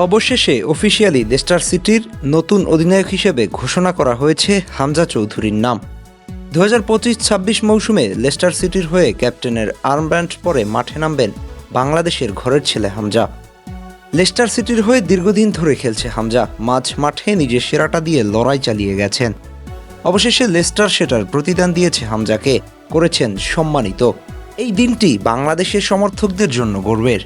অবশেষে officially Leicester সিটির নতুন অধিনায়ক হিসেবে ঘোষণা করা হয়েছে হামজা চৌধুরীর নাম। 2025-26 মৌসুমে লেস্টার সিটির হয়ে ক্যাপ্টেনের আর্মব্যান্ড পরে মাঠে নামবেন বাংলাদেশের ঘরের ছেলে হামজা। লেস্টার সিটির হয়ে দীর্ঘদিন ধরে খেলছে হামজা, মাঝ মাঠে নিজের সেরাটা দিয়ে লড়াই চালিয়ে গেছেন। অবশেষে লেস্টার সেটার প্রতিদান দিয়েছে হামজাকে, করেছেন সম্মানিত। এই দিনটি বাংলাদেশের সমর্থকদের জন্য গর্বের।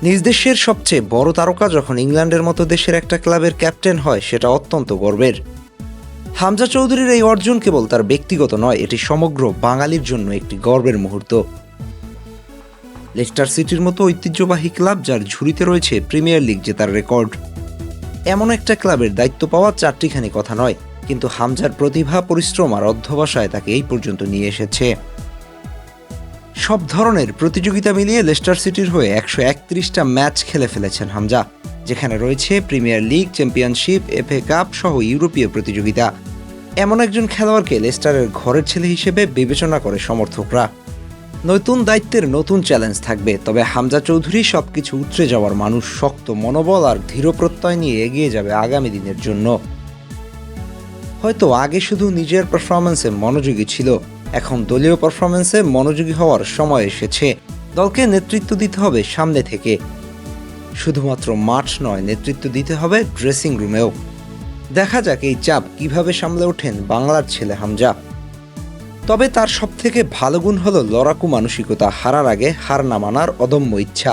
নিজ দেশের সবচেয়ে বড় তারকা যখন ইংল্যান্ডের মতো দেশের একটা ক্লাবের ক্যাপ্টেন হয়, সেটা অত্যন্ত গর্বের। হামজা চৌধুরীর এই অর্জন কেবল তার ব্যক্তিগত নয়, এটি সমগ্র বাঙালির জন্য একটি গর্বের মুহূর্ত। লেস্টার সিটির মতো ঐতিহ্যবাহী ক্লাব, যার ঝুড়িতে রয়েছে প্রিমিয়ার লিগ জেতার রেকর্ড, এমন একটা ক্লাবের দায়িত্ব পাওয়া চারটিখানি কথা নয়, কিন্তু হামজার প্রতিভা, পরিশ্রম আর অধ্যবসায় তাকে এই পর্যন্ত নিয়ে এসেছে। সব ধরনের প্রতিযোগিতা মিলিয়ে লেস্টার সিটির হয়ে 131টা ম্যাচ খেলে ফেলেছেন হামজা, যেখানে রয়েছে premier league, championship, FA cup সহ ইউরোপীয় প্রতিযোগিতা। এমন একজন খেলোয়াড়কে লেস্টারের ঘরের ছেলে হিসেবে বিবেচনা করে সমর্থকরা। নতুন দায়িত্বের নতুন চ্যালেঞ্জ থাকবে, তবে হামজা চৌধুরী সবকিছু উতরে যাওয়ার মানুষ, শক্ত মনোবল আর দৃঢ় প্রত্যয় নিয়ে এগিয়ে যাবে আগামী দিনের জন্য। হয়তো আগে শুধু নিজের পারফরম্যান্সে মনোযোগী ছিল, এখন দলীয় পারফরম্যান্সে মনোযোগী হওয়ার সময় এসেছে। দলকে নেতৃত্ব দিতে হবে সামনে থেকে, শুধুমাত্র মাঠ নয়, নেতৃত্ব দিতে হবে ড্রেসিং রুমেও। দেখা যাক এই চাপ কিভাবে সামলে ওঠেন বাংলার ছেলে হামজা। তবে তার সবথেকে ভালো গুণ হলো লড়াকু মানসিকতা, হারার আগে হার না মানার অদম্য ইচ্ছা।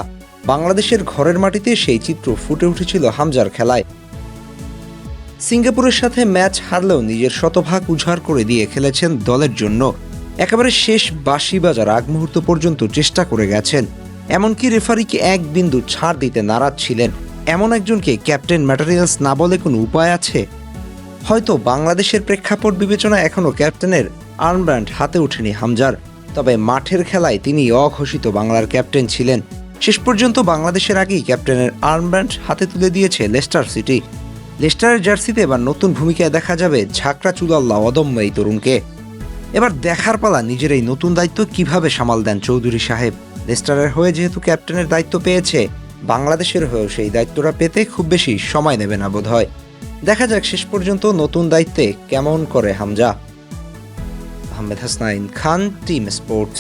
বাংলাদেশের ঘরের মাটিতে সেই চিত্র ফুটে উঠেছিল হামজার খেলায়। সিঙ্গাপুরের সাথে ম্যাচ হারলেও নিজের শতভাগ উজাড় করে দিয়ে খেলেছেন দলের জন্য। একেবারে শেষ বাঁশি বাজার আগ মুহূর্ত পর্যন্ত চেষ্টা করে গেছেন, এমনকি রেফারিকে এক বিন্দু ছাড় দিতে নারাজ ছিলেন। এমন একজনকে ক্যাপ্টেন ম্যাটেরিয়ালস না বলে কোনো উপায় আছে? হয়তো বাংলাদেশের প্রেক্ষাপট বিবেচনা এখনও ক্যাপ্টেনের আর্মব্যান্ড হাতে ওঠেনি হামজার, তবে মাঠের খেলায় তিনি অঘোষিত বাংলার ক্যাপ্টেন ছিলেন। শেষ পর্যন্ত বাংলাদেশের আগেই ক্যাপ্টেনের আর্মব্যান্ড হাতে তুলে দিয়েছে লেস্টার সিটি। লেস্টারের জার্সিতে এবার নতুন ভূমিকায় দেখা যাবে ঝাঁকড়া চুলাল্লা অদম্য এই তরুণকে। এবার দেখার পালা নিজের এই নতুন দায়িত্ব কিভাবে সামাল দেন চৌধুরী সাহেব। লেস্টারের হয়ে যেহেতু ক্যাপ্টেনের দায়িত্ব পেয়েছে, বাংলাদেশের হয়েও সেই দায়িত্বটা পেতে খুব বেশি সময় নেবে না বোধহয়। দেখা যাক শেষ পর্যন্ত নতুন দায়িত্বে কেমন করে হামজা। আহমেদ হাসনাইন খান, টিম স্পোর্টস।